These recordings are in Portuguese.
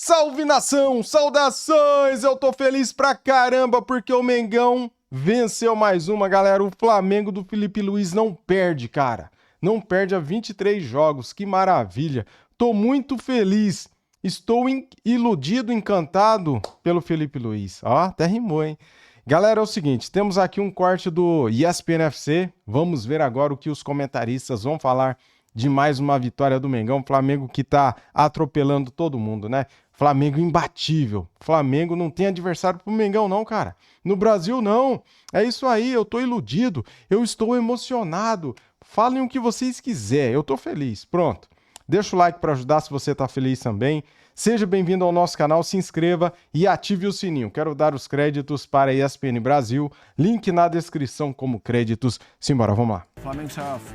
Salve nação, saudações! Eu tô feliz pra caramba porque o Mengão venceu mais uma, galera. O Flamengo do Felipe Luiz não perde, cara. Não perde há 23 jogos, que maravilha. Tô muito feliz. Estou iludido, encantado pelo Felipe Luiz. Ó, até rimou, hein? Galera, é o seguinte, temos aqui um corte do ESPN FC. Vamos ver agora o que os comentaristas vão falar de mais uma vitória do Mengão. Flamengo que tá atropelando todo mundo, né? Flamengo imbatível. Flamengo não tem adversário pro Mengão não, cara. No Brasil não. É isso aí, eu tô iludido. Eu estou emocionado. Falem o que vocês quiserem. Eu tô feliz. Pronto. Deixa o like para ajudar se você tá feliz também. Seja bem-vindo ao nosso canal, se inscreva e ative o sininho. Quero dar os créditos para a ESPN Brasil. Link na descrição como créditos. Simbora, vamos lá. O Flamengo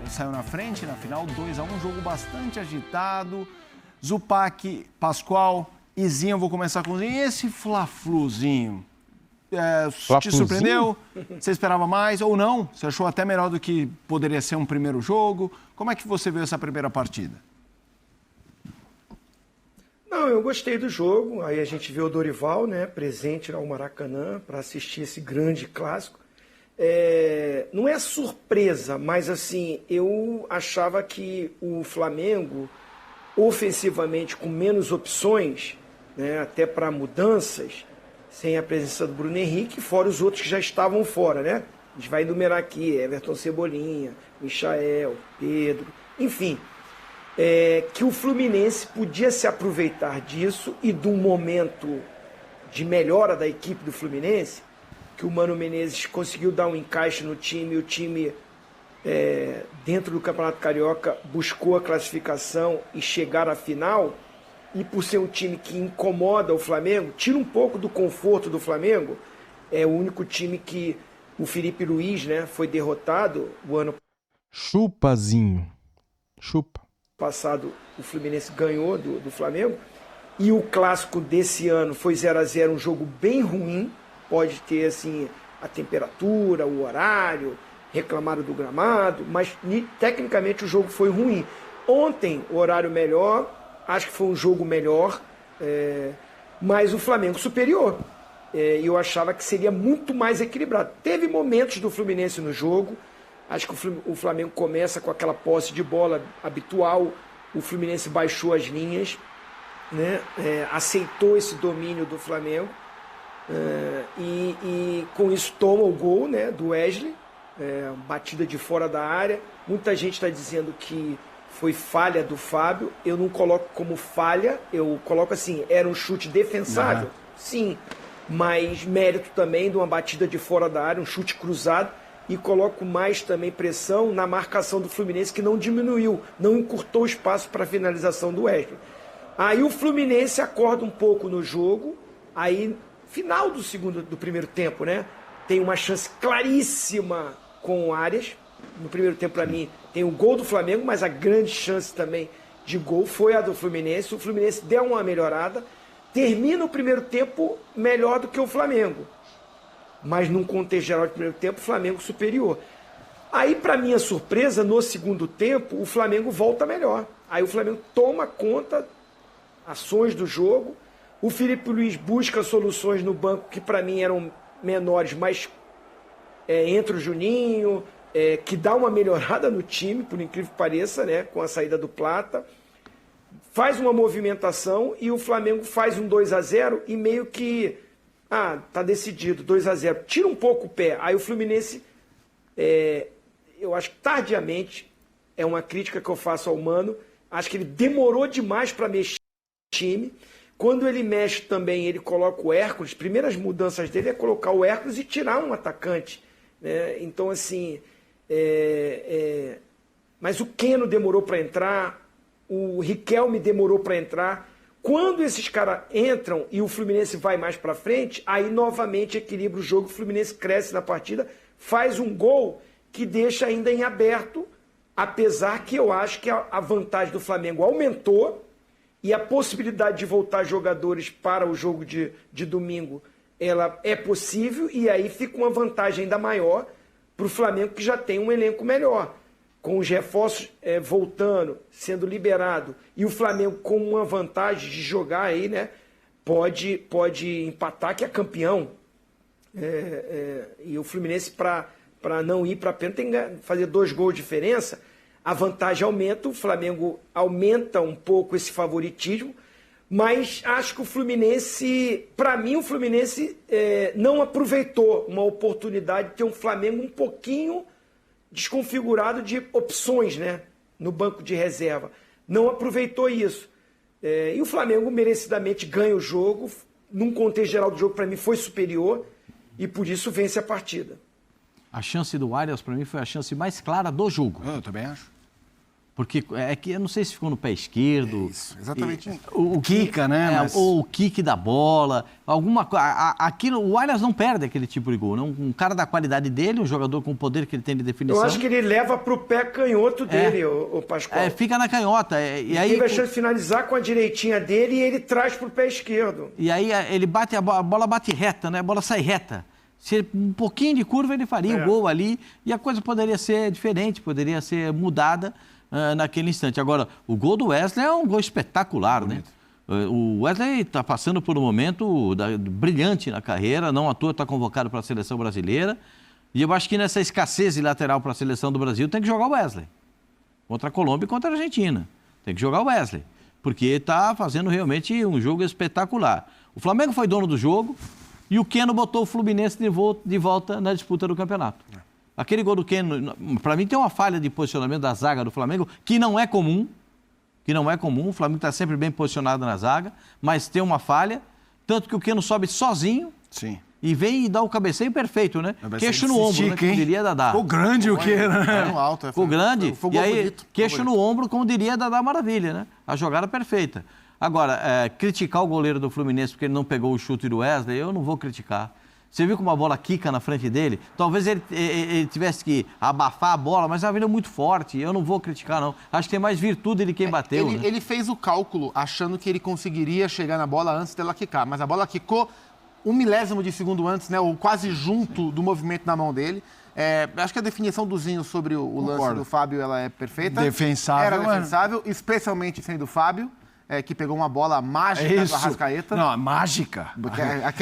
saiu na frente na final, 2-1, jogo bastante agitado. Zupac, Pascoal, Izinho, eu vou começar com o Izinho. E esse Fla-Fluzinho? Te surpreendeu? Você esperava mais ou não? Você achou até melhor do que poderia ser um primeiro jogo? Como é que você viu essa primeira partida? Não, eu gostei do jogo. Aí a gente vê o Dorival, né, presente ao Maracanã para assistir esse grande clássico. Não é surpresa, mas assim, eu achava que o Flamengo, ofensivamente, com menos opções, né, até para mudanças, sem a presença do Bruno Henrique, fora os outros que já estavam fora, né? A gente vai enumerar aqui, Everton Cebolinha, Michael, Pedro, enfim. Que o Fluminense podia se aproveitar disso e de um momento de melhora da equipe do Fluminense, que o Mano Menezes conseguiu dar um encaixe no time, e o time, dentro do Campeonato Carioca, buscou a classificação e chegar à final, e por ser um time que incomoda o Flamengo, tira um pouco do conforto do Flamengo, é o único time que o Felipe Luiz, né, foi derrotado o ano Chupazinho. Chupa. passado. O Fluminense ganhou do Flamengo, e o clássico desse ano foi 0-0, um jogo bem ruim. Pode ter assim a temperatura, o horário, reclamaram do gramado, mas tecnicamente o jogo foi ruim. Ontem o horário melhor, acho que foi um jogo melhor, mas o Flamengo superior. E eu achava que seria muito mais equilibrado. Teve momentos do Fluminense no jogo. Acho que o Flamengo começa com aquela posse de bola habitual. O Fluminense baixou as linhas, né? Aceitou esse domínio do Flamengo. E com isso toma o gol, né, do Wesley. Batida de fora da área. Muita gente está dizendo que foi falha do Fábio. Eu não coloco como falha. Eu coloco assim, era um chute defensável. Uhum. Sim, mas mérito também de uma batida de fora da área, um chute cruzado. E coloco mais também pressão na marcação do Fluminense, que não diminuiu, não encurtou o espaço para a finalização do Wesley. Aí o Fluminense acorda um pouco no jogo, aí final do primeiro tempo, né? Tem uma chance claríssima com o Arias. No primeiro tempo, para mim, tem o gol do Flamengo, mas a grande chance também de gol foi a do Fluminense. O Fluminense deu uma melhorada, termina o primeiro tempo melhor do que o Flamengo. Mas num contexto geral de primeiro tempo, o Flamengo superior. Aí, para minha surpresa, no segundo tempo, o Flamengo volta melhor. Aí o Flamengo toma conta, ações do jogo. O Felipe Luiz busca soluções no banco que para mim eram menores, mas entra o Juninho, que dá uma melhorada no time, por incrível que pareça, né, com a saída do Plata. Faz uma movimentação e o Flamengo faz um 2-0 e meio que... tá decidido, 2-0. Tira um pouco o pé. Aí o Fluminense, eu acho que tardiamente, é uma crítica que eu faço ao Mano, acho que ele demorou demais para mexer no time. Quando ele mexe também, ele coloca o Hércules. Primeiras mudanças dele é colocar o Hércules e tirar um atacante, né? Então, assim, mas o Keno demorou para entrar, o Riquelme demorou para entrar. Quando esses caras entram e o Fluminense vai mais para frente, aí novamente equilibra o jogo, o Fluminense cresce na partida, faz um gol que deixa ainda em aberto, apesar que eu acho que a vantagem do Flamengo aumentou e a possibilidade de voltar jogadores para o jogo de domingo, ela é possível, e aí fica uma vantagem ainda maior para o Flamengo, que já tem um elenco melhor. Com os reforços voltando, sendo liberado, e o Flamengo com uma vantagem de jogar aí, né, pode empatar, que é campeão. E o Fluminense, para não ir para a pênalti, tem que fazer 2 gols de diferença. A vantagem aumenta, o Flamengo aumenta um pouco esse favoritismo, mas acho que o Fluminense, para mim, o Fluminense não aproveitou uma oportunidade de ter um Flamengo um pouquinho desconfigurado de opções, né, no banco de reserva. Não aproveitou isso. E o Flamengo merecidamente ganha o jogo, num contexto geral do jogo, para mim, foi superior e por isso vence a partida. A chance do Arias, para mim, foi a chance mais clara do jogo. Eu também acho. Porque é que eu não sei se ficou no pé esquerdo. Isso, exatamente. O quica, né? Mas... Ou o kick da bola. Aquilo, o Arias não perde aquele tipo de gol. Não? Um cara da qualidade dele, um jogador com o poder que ele tem de definição. Eu acho que ele leva para o pé canhoto dele, o Pascoal. Fica na canhota. E aí, teve a chance de finalizar com a direitinha dele e ele traz para o pé esquerdo. E aí ele bate, a bola bate reta, né? A bola sai reta. Se um pouquinho de curva ele faria o gol ali e a coisa poderia ser diferente, poderia ser mudada naquele instante. Agora, o gol do Wesley é um gol espetacular, né? O Wesley está passando por um momento brilhante na carreira, não à toa está convocado para a seleção brasileira. E eu acho que nessa escassez de lateral para a seleção do Brasil tem que jogar o Wesley. Contra a Colômbia e contra a Argentina. Tem que jogar o Wesley. Porque está fazendo realmente um jogo espetacular. O Flamengo foi dono do jogo e o Keno botou o Fluminense de volta na disputa do campeonato. Aquele gol do Keno, para mim, tem uma falha de posicionamento da zaga do Flamengo, que não é comum. O Flamengo está sempre bem posicionado na zaga, mas tem uma falha, tanto que o Keno sobe sozinho. Sim. E vem e dá o cabeceio perfeito, né? Queixo no ombro, né? Como diria Dadá. Ficou grande o Keno, né? Ficou grande. E aí, queixo no ombro, como diria Dadá Maravilha, né? A jogada perfeita. Agora, criticar o goleiro do Fluminense porque ele não pegou o chute do Wesley, eu não vou criticar. Você viu como a bola quica na frente dele? Talvez ele tivesse que abafar a bola, mas a vida é muito forte. Eu não vou criticar, não. Acho que tem mais virtude de quem bateu. Ele fez o cálculo achando que ele conseguiria chegar na bola antes dela quicar. Mas a bola quicou 1 milésimo de segundo antes, né? Ou quase junto do movimento na mão dele. Acho que a definição do Zinho sobre o lance do Fábio ela é perfeita. Era defensável, especialmente sendo o Fábio. Que pegou uma bola mágica do Arrascaeta. Não, mágica.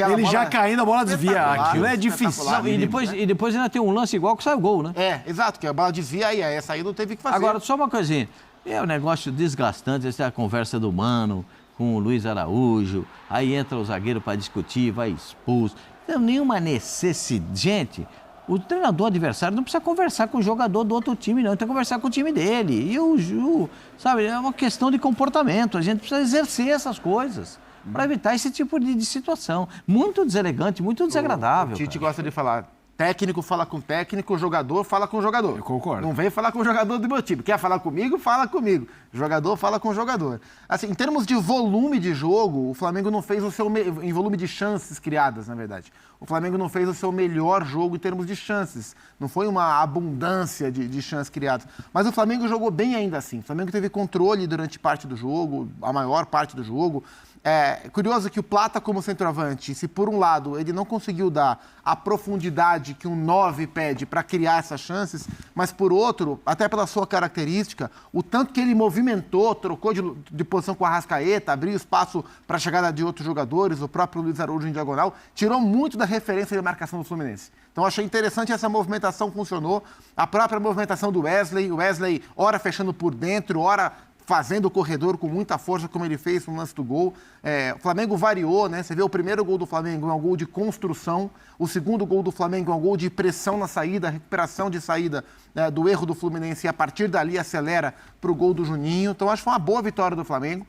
Ele já caindo, a bola desvia. Aquilo é difícil. Não, e depois ainda tem um lance igual que sai o gol, né? Exato, que a bola desvia e essa aí não teve o que fazer. Agora, só uma coisinha. É um negócio desgastante, essa é a conversa do Mano com o Luiz Araújo, aí entra o zagueiro para discutir, vai expulso. Não, nenhuma necessidade. Gente, o treinador adversário não precisa conversar com o jogador do outro time, não. Ele tem que conversar com o time dele. E sabe, é uma questão de comportamento. A gente precisa exercer essas coisas para evitar esse tipo de situação. Muito deselegante, muito desagradável. O Tite gosta de falar. Técnico fala com técnico, jogador fala com jogador. Eu concordo. Não vem falar com o jogador do meu time. Quer falar comigo? Fala comigo. Jogador fala com o jogador. Assim, em termos de volume de jogo, o Flamengo não fez o seu... Em volume de chances criadas, na verdade. O Flamengo não fez o seu melhor jogo em termos de chances. Não foi uma abundância de chances criadas. Mas o Flamengo jogou bem ainda assim. O Flamengo teve controle durante parte do jogo, a maior parte do jogo. Curioso que o Plata, como centroavante, se por um lado ele não conseguiu dar a profundidade que um 9 pede para criar essas chances, mas por outro, até pela sua característica, o tanto que ele movimentou, trocou de posição com a Arrascaeta, abriu espaço para a chegada de outros jogadores, o próprio Luiz Araújo em diagonal, tirou muito da referência de marcação do Fluminense. Então achei interessante essa movimentação, funcionou. A própria movimentação do Wesley, ora fechando por dentro, ora fazendo o corredor com muita força, como ele fez no lance do gol. O Flamengo variou, né? Você vê o primeiro gol do Flamengo é um gol de construção, o segundo gol do Flamengo é um gol de pressão na saída, recuperação de saída do erro do Fluminense e a partir dali acelera para o gol do Juninho. Então acho que foi uma boa vitória do Flamengo.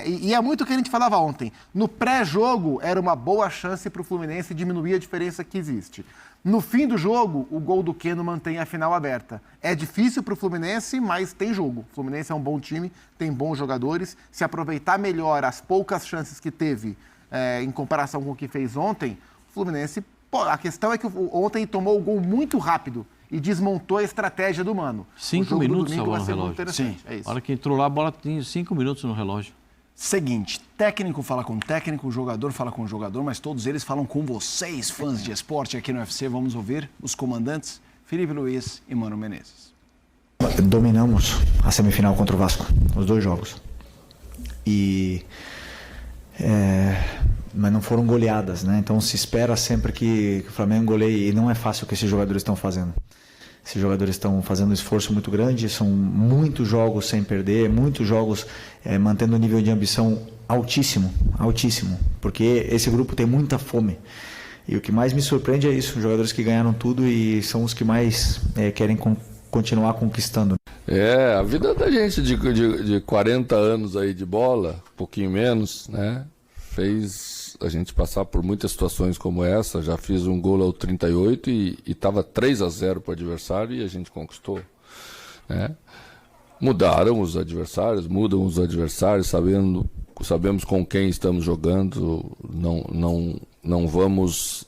E é muito o que a gente falava ontem. No pré-jogo era uma boa chance para o Fluminense diminuir a diferença que existe. No fim do jogo, o gol do Keno mantém a final aberta. É difícil para o Fluminense, mas tem jogo. O Fluminense é um bom time, tem bons jogadores. Se aproveitar melhor as poucas chances que teve em comparação com o que fez ontem, o Fluminense... a questão é que ontem tomou o gol muito rápido e desmontou a estratégia do Mano. 5 minutos a bola no relógio. Sim, é isso. A hora que entrou lá, a bola tinha 5 minutos no relógio. Seguinte, técnico fala com técnico, jogador fala com jogador, mas todos eles falam com vocês, fãs de esporte aqui no UFC. Vamos ouvir os comandantes Felipe Luiz e Mano Menezes. Dominamos a semifinal contra o Vasco, os 2 jogos. E mas não foram goleadas, né? Então se espera sempre que o Flamengo goleie, e não é fácil o que esses jogadores estão fazendo. Esses jogadores estão fazendo um esforço muito grande, são muitos jogos sem perder, muitos jogos mantendo um nível de ambição altíssimo, altíssimo, porque esse grupo tem muita fome. E o que mais me surpreende é isso, os jogadores que ganharam tudo e são os que mais querem continuar conquistando. A vida da gente de 40 anos aí de bola, um pouquinho menos, né? Fez a gente passar por muitas situações como essa. Já fiz um gol ao 38 e estava 3-0 para o adversário e a gente conquistou, né? Mudaram os adversários, mudam os adversários, sabemos com quem estamos jogando, não vamos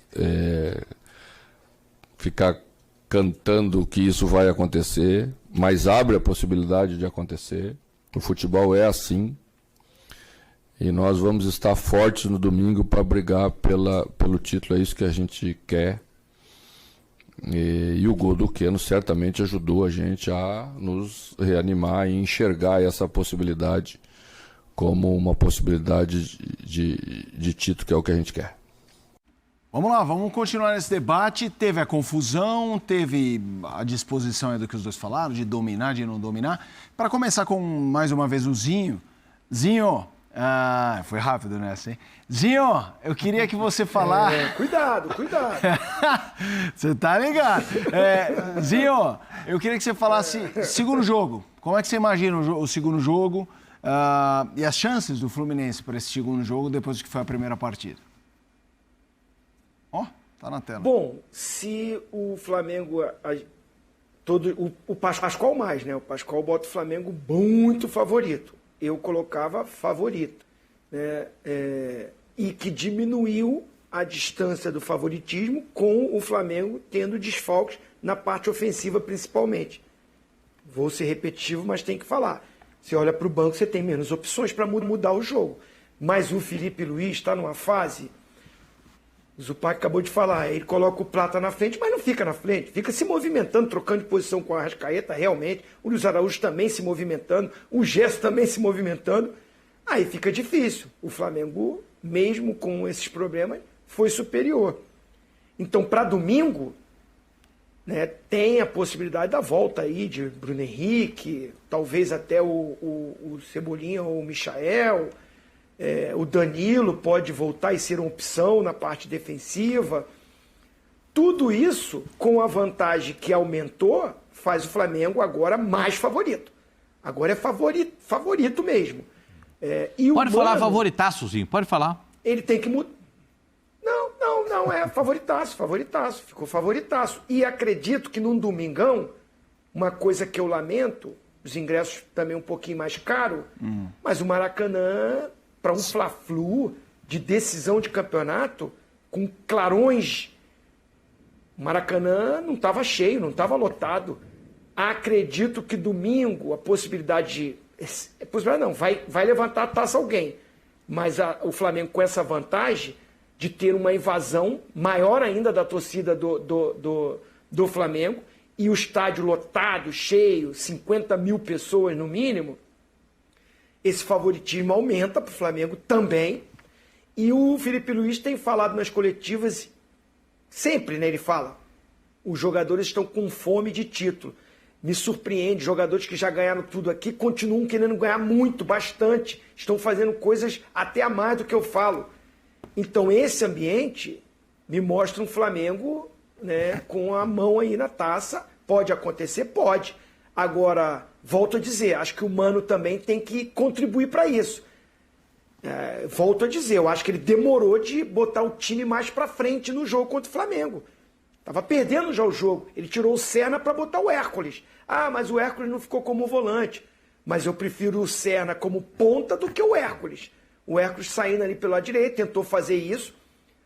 ficar cantando que isso vai acontecer, mas abre a possibilidade de acontecer. O futebol é assim. E nós vamos estar fortes no domingo para brigar pelo título, é isso que a gente quer. E o gol do Keno certamente ajudou a gente a nos reanimar e enxergar essa possibilidade como uma possibilidade de título, que é o que a gente quer. Vamos lá, vamos continuar nesse debate. Teve a confusão, teve a disposição aí do que os dois falaram, de dominar, de não dominar. Para começar com, mais uma vez, o Zinho. Zinho... foi rápido nessa, hein? Zinho, eu queria que você falasse... Cuidado. Você tá ligado? Zinho, eu queria que você falasse segundo jogo. Como é que você imagina o segundo jogo e as chances do Fluminense para esse segundo jogo depois que foi a primeira partida? Tá na tela. Bom, se o Flamengo... O Pascoal mais, né? O Pascoal bota o Flamengo muito favorito. Eu colocava favorito, né? E que diminuiu a distância do favoritismo com o Flamengo tendo desfalques na parte ofensiva principalmente. Vou ser repetitivo, mas tem que falar. Você olha para o banco, você tem menos opções para mudar o jogo. Mas o Felipe Luiz está numa fase... O Zupac acabou de falar, ele coloca o Plata na frente, mas não fica na frente, fica se movimentando, trocando de posição com a Arrascaeta, realmente. O Luiz Araújo também se movimentando, o Gerson também se movimentando. Aí fica difícil. O Flamengo, mesmo com esses problemas, foi superior. Então, para domingo, né, tem a possibilidade da volta aí de Bruno Henrique, talvez até o Cebolinha ou o Michael... o Danilo pode voltar e ser uma opção na parte defensiva. Tudo isso, com a vantagem que aumentou, faz o Flamengo agora mais favorito. Agora é favorito mesmo. Pode falar favoritaçozinho, pode falar. Ele tem que mudar. Não, é favoritaço. Ficou favoritaço. E acredito que num domingão, uma coisa que eu lamento, os ingressos também um pouquinho mais caros, mas o Maracanã... para um Fla-Flu de decisão de campeonato, com clarões, o Maracanã não estava cheio, não estava lotado. Acredito que domingo a possibilidade vai levantar a taça alguém. Mas o Flamengo com essa vantagem de ter uma invasão maior ainda da torcida do Flamengo e o estádio lotado, cheio, 50 mil pessoas no mínimo, esse favoritismo aumenta para o Flamengo também. E o Felipe Luiz tem falado nas coletivas, sempre, né, ele fala, os jogadores estão com fome de título. Me surpreende, jogadores que já ganharam tudo aqui continuam querendo ganhar muito, bastante. Estão fazendo coisas até a mais do que eu falo. Então esse ambiente me mostra um Flamengo, né, com a mão aí na taça. Pode acontecer? Pode. Agora, volto a dizer, acho que o Mano também tem que contribuir para isso. Volto a dizer, eu acho que ele demorou de botar o time mais para frente no jogo contra o Flamengo. Estava perdendo já o jogo. Ele tirou o Serna para botar o Hércules. Mas o Hércules não ficou como volante. Mas eu prefiro o Serna como ponta do que o Hércules. O Hércules saindo ali pela direita, tentou fazer isso,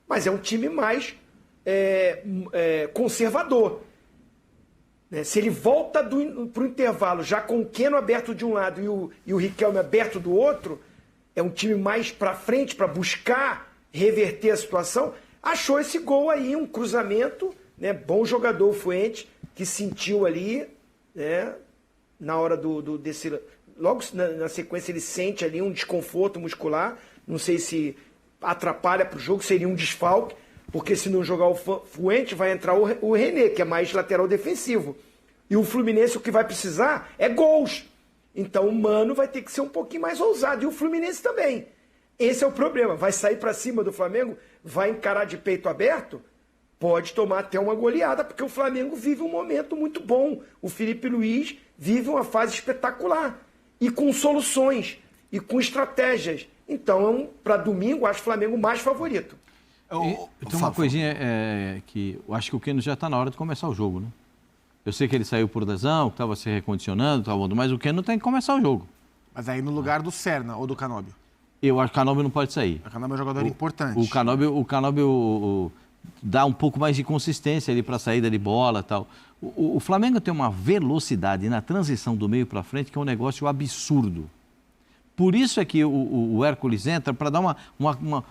mas é um time mais conservador. Se ele volta para o intervalo já com o Keno aberto de um lado e o Riquelme aberto do outro, é um time mais para frente para buscar reverter a situação. Achou esse gol aí, um cruzamento, né? Bom jogador o Fuentes, que sentiu ali, né? Na hora desse... Logo na sequência ele sente ali um desconforto muscular, não sei se atrapalha para o jogo, seria um desfalque, porque se não jogar o Fuente, vai entrar o René, que é mais lateral defensivo. E o Fluminense o que vai precisar é gols. Então o Mano vai ter que ser um pouquinho mais ousado, e o Fluminense também. Esse é o problema, vai sair para cima do Flamengo, vai encarar de peito aberto, pode tomar até uma goleada, porque o Flamengo vive um momento muito bom. O Felipe Luiz vive uma fase espetacular, e com soluções, e com estratégias. Então, para domingo, acho o Flamengo mais favorito. Tem uma coisinha que eu acho que o Keno já está na hora de começar o jogo, né? Eu sei que ele saiu por lesão, que estava se recondicionando, mas o Keno tem que começar o jogo. Mas aí no lugar do Serna ou do Canóbio. Eu acho que o Canóbio não pode sair. O Canóbio é um jogador importante. O Canóbio dá um pouco mais de consistência ali para a saída de bola e tal. O Flamengo tem uma velocidade na transição do meio para frente que é um negócio absurdo. Por isso é que o Hércules entra para dar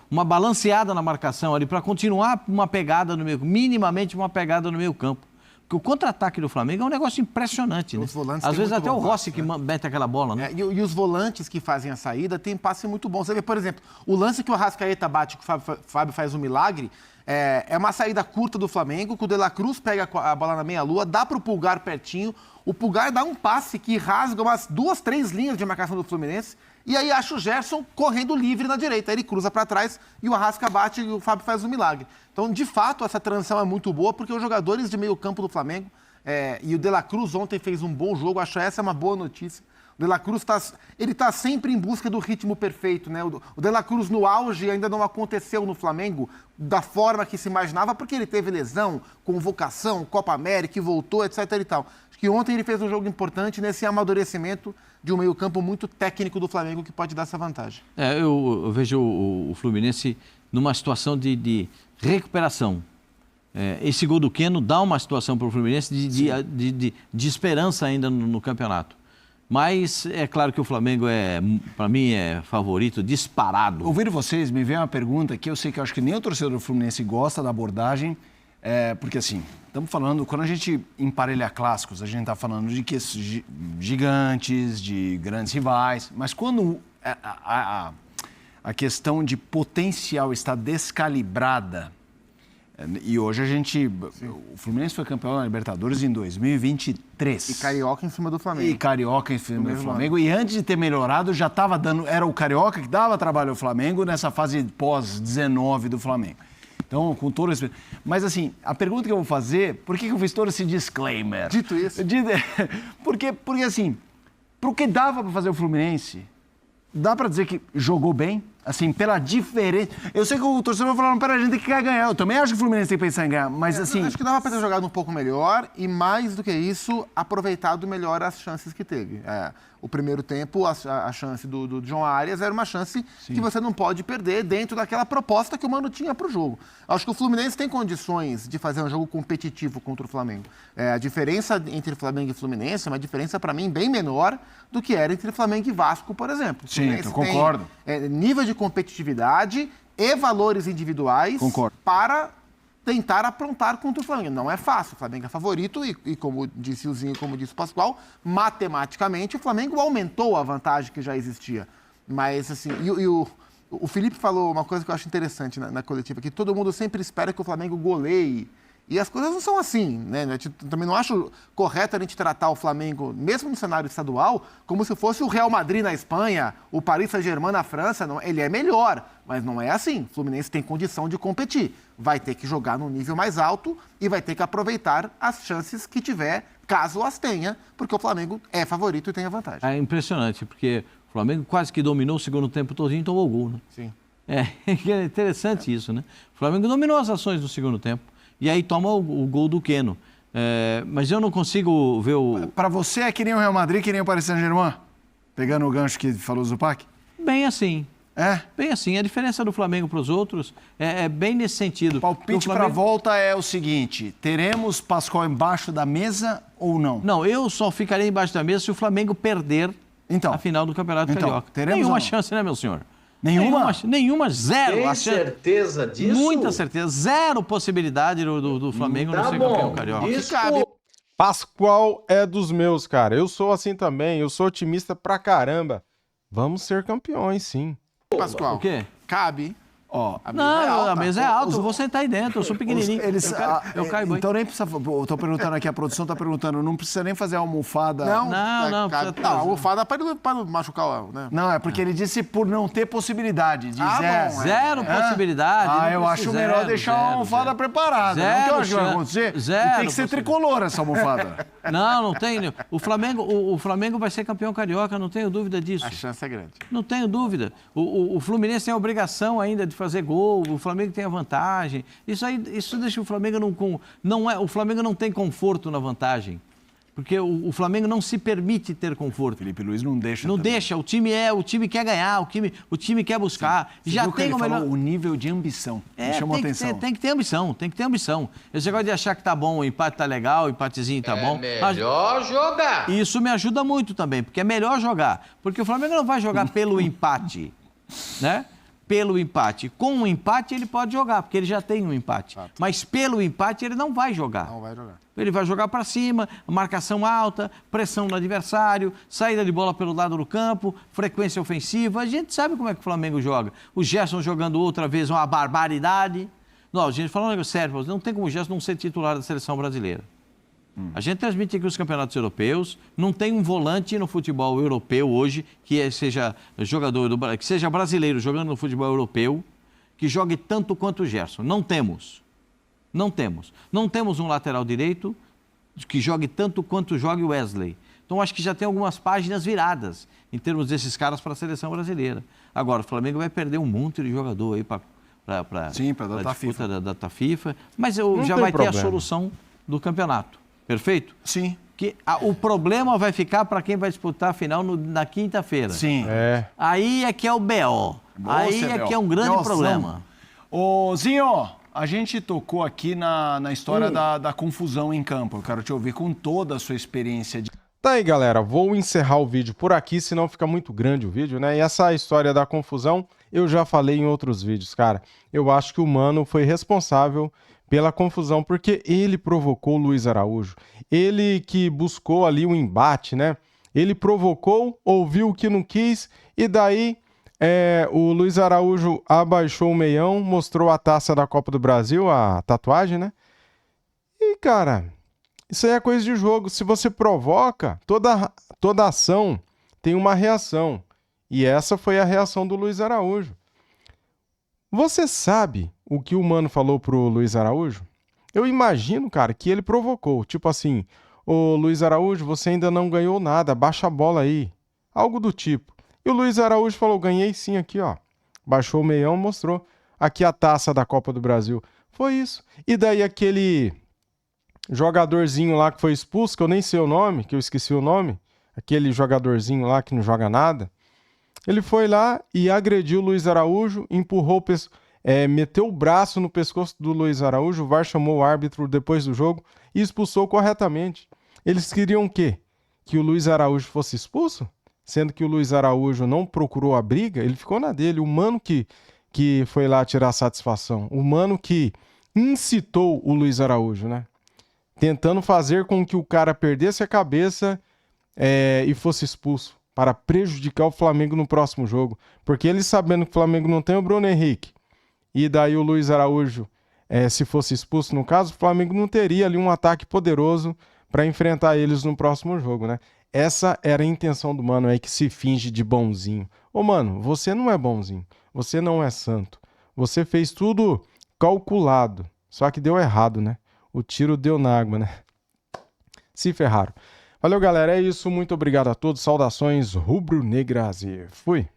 uma balanceada na marcação ali, para continuar uma pegada no meio, minimamente uma pegada no meio campo. Porque o contra-ataque do Flamengo é um negócio impressionante, né? Às vezes até o Rossi que mete aquela bola, né? E os volantes que fazem a saída tem passe muito bom. Você vê, por exemplo, o lance que o Arrascaeta bate, que o Fábio faz um milagre, é uma saída curta do Flamengo, que o De La Cruz pega a bola na meia-lua, dá para o Pulgar pertinho, o Pulgar dá um passe que rasga umas 2, 3 linhas de marcação do Fluminense, e aí acha o Gerson correndo livre na direita. Aí ele cruza para trás e o Arrasca bate e o Fábio faz um milagre. Então, de fato, essa transição é muito boa, porque os jogadores de meio campo do Flamengo, e o De La Cruz ontem fez um bom jogo, acho essa uma boa notícia. O De La Cruz está sempre em busca do ritmo perfeito, né? O De La Cruz no auge ainda não aconteceu no Flamengo da forma que se imaginava, porque ele teve lesão, convocação, Copa América, voltou, etc. e tal. Acho que ontem ele fez um jogo importante nesse amadurecimento de um meio-campo muito técnico do Flamengo que pode dar essa vantagem. Eu vejo o Fluminense numa situação de recuperação. Esse gol do Keno dá uma situação para o Fluminense de esperança ainda no campeonato. Mas é claro que o Flamengo para mim, é favorito, disparado. Ouvindo vocês, me veio uma pergunta que eu sei que eu acho que nem o torcedor do Fluminense gosta da abordagem, porque assim, estamos falando, quando a gente emparelha clássicos, a gente está falando de gigantes, de grandes rivais, mas quando a questão de potencial está descalibrada, e hoje o Fluminense foi campeão da Libertadores em 2023. E Carioca em cima do Flamengo. Do Flamengo. E antes de ter melhorado, já estava dando... Era o Carioca que dava trabalho ao Flamengo nessa fase pós-19 do Flamengo. Então, com todo esse... Mas assim, a pergunta que eu vou fazer, por que eu fiz todo esse disclaimer? Dito isso. Porque assim, pro que dava para fazer o Fluminense, dá para dizer que jogou bem? Assim, pela diferença... Eu sei que o torcedor vai falar, não, pera, a gente tem que ganhar. Eu também acho que o Fluminense tem que pensar em ganhar, mas assim... Acho que dava para ter jogado um pouco melhor e, mais do que isso, aproveitado melhor as chances que teve. O primeiro tempo, a chance do João Arias era uma chance que você não pode perder dentro daquela proposta que o Mano tinha para o jogo. Acho que o Fluminense tem condições de fazer um jogo competitivo contra o Flamengo. A diferença entre Flamengo e Fluminense é uma diferença, para mim, bem menor do que era entre Flamengo e Vasco, por exemplo. Sim, eu concordo. Nível de competitividade e valores individuais para tentar aprontar contra o Flamengo. Não é fácil, o Flamengo é favorito e como disse o Zinho, como disse o Pascoal, matematicamente o Flamengo aumentou a vantagem que já existia. Mas assim, o Felipe falou uma coisa que eu acho interessante na coletiva, que todo mundo sempre espera que o Flamengo goleie. E as coisas não são assim, né? Eu também não acho correto a gente tratar o Flamengo, mesmo no cenário estadual, como se fosse o Real Madrid na Espanha, o Paris Saint-Germain na França. Não, ele é melhor, mas não é assim. O Fluminense tem condição de competir. Vai ter que jogar no nível mais alto e vai ter que aproveitar as chances que tiver, caso as tenha, porque o Flamengo é favorito e tem a vantagem. É impressionante, porque o Flamengo quase que dominou o segundo tempo todinho e tomou o gol, né? Sim. É interessante isso, né? O Flamengo dominou as ações do segundo tempo. E aí toma o gol do Keno. Mas eu não consigo ver o... Para você é que nem o Real Madrid, que nem o Paris Saint-Germain? Pegando o gancho que falou o Zupac? Bem assim. Bem assim. A diferença do Flamengo para os outros é bem nesse sentido. O palpite para a volta é o seguinte: teremos Pascoal embaixo da mesa ou não? Não, eu só ficarei embaixo da mesa se o Flamengo perder a final do Campeonato Carioca. Nenhuma chance, né, meu senhor? Nenhuma? Zero. Tem certeza disso? Muita certeza. Zero possibilidade do Flamengo não ser campeão carioca. Pascoal é dos meus, cara. Eu sou assim também. Eu sou otimista pra caramba. Vamos ser campeões, sim. Pascoal, o quê? Cabe Ó, A mesa é alta, eu vou sentar aí dentro, eu sou pequenininho. Eu caio bem. Então nem precisa. Eu tô perguntando aqui, a produção tá perguntando, não precisa nem fazer a almofada. Não, a almofada para não machucar, né? Não, é porque ele disse por não ter possibilidade de zero. Zero possibilidade. Eu acho melhor deixar a almofada preparada. Não que eu acho que vai acontecer. E tem que ser tricolor essa almofada. Não tem. O Flamengo vai ser campeão carioca, não tenho dúvida disso. A chance é grande. Não tenho dúvida. O Fluminense tem a obrigação ainda de fazer gol, o Flamengo tem a vantagem. Isso deixa o Flamengo o Flamengo não tem conforto na vantagem. Porque o Flamengo não se permite ter conforto. Felipe Luiz não deixa. Não deixa. O time quer ganhar, o time quer buscar. Já viu tem que ele o melhor. falou, o nível de ambição. Me chamou a atenção. Tem que ter ambição. Esse negócio de achar que tá bom, o empate tá legal, o empatezinho tá bom. Melhor jogar. Isso me ajuda muito também, porque é melhor jogar. Porque o Flamengo não vai jogar pelo empate, né? Pelo empate. Com o empate ele pode jogar, porque ele já tem um empate. Fato. Mas pelo empate ele não vai jogar. Não vai jogar. Ele vai jogar para cima, marcação alta, pressão no adversário, saída de bola pelo lado do campo, frequência ofensiva. A gente sabe como é que o Flamengo joga. O Gerson jogando outra vez uma barbaridade. Não, a gente fala um negócio sério, não tem como o Gerson não ser titular da seleção brasileira. A gente transmite aqui os campeonatos europeus, não tem um volante no futebol europeu hoje que seja que seja brasileiro jogando no futebol europeu que jogue tanto quanto o Gerson. Não temos. Não temos um lateral direito que jogue tanto quanto jogue o Wesley. Então acho que já tem algumas páginas viradas em termos desses caras para a seleção brasileira. Agora o Flamengo vai perder um monte de jogador aí para a disputa da data FIFA, mas já vai ter a solução do campeonato. Perfeito? Sim. O problema vai ficar para quem vai disputar a final na quinta-feira. Sim. Aí é que é o BO. Aí é que é um grande problema. Ô, Zinho, a gente tocou aqui na história da confusão em campo. Eu quero te ouvir com toda a sua experiência. Tá aí, galera. Vou encerrar o vídeo por aqui, senão fica muito grande o vídeo, né? E essa história da confusão, eu já falei em outros vídeos, cara. Eu acho que o Mano foi responsável pela confusão, porque ele provocou o Luiz Araújo. Ele que buscou ali um embate, né? Ele provocou, ouviu o que não quis, e daí o Luiz Araújo abaixou o meião, mostrou a taça da Copa do Brasil, a tatuagem, né? E, cara, isso aí é coisa de jogo. Se você provoca, toda ação tem uma reação. E essa foi a reação do Luiz Araújo. Você sabe o que o Mano falou pro Luiz Araújo? Eu imagino, cara, que ele provocou. Tipo assim, ô Luiz Araújo, você ainda não ganhou nada, baixa a bola aí. Algo do tipo. E o Luiz Araújo falou, ganhei sim aqui, ó. Baixou o meião, mostrou. Aqui a taça da Copa do Brasil. Foi isso. E daí aquele jogadorzinho lá que foi expulso, que eu nem sei o nome, que eu esqueci o nome. Aquele jogadorzinho lá que não joga nada. Ele foi lá e agrediu o Luiz Araújo, empurrou, meteu o braço no pescoço do Luiz Araújo, o VAR chamou o árbitro depois do jogo e expulsou corretamente. Eles queriam o quê? Que o Luiz Araújo fosse expulso? Sendo que o Luiz Araújo não procurou a briga, ele ficou na dele. O Mano que foi lá tirar satisfação. O Mano que incitou o Luiz Araújo, né? Tentando fazer com que o cara perdesse a cabeça e fosse expulso, para prejudicar o Flamengo no próximo jogo. Porque ele sabendo que o Flamengo não tem o Bruno Henrique, e daí o Luiz Araújo, se fosse expulso no caso, o Flamengo não teria ali um ataque poderoso para enfrentar eles no próximo jogo, né? Essa era a intenção do Mano aí, que se finge de bonzinho. Ô, Mano, você não é bonzinho. Você não é santo. Você fez tudo calculado. Só que deu errado, né? O tiro deu na água, né? Se ferraram. Valeu, galera. É isso. Muito obrigado a todos. Saudações rubro-negras e fui!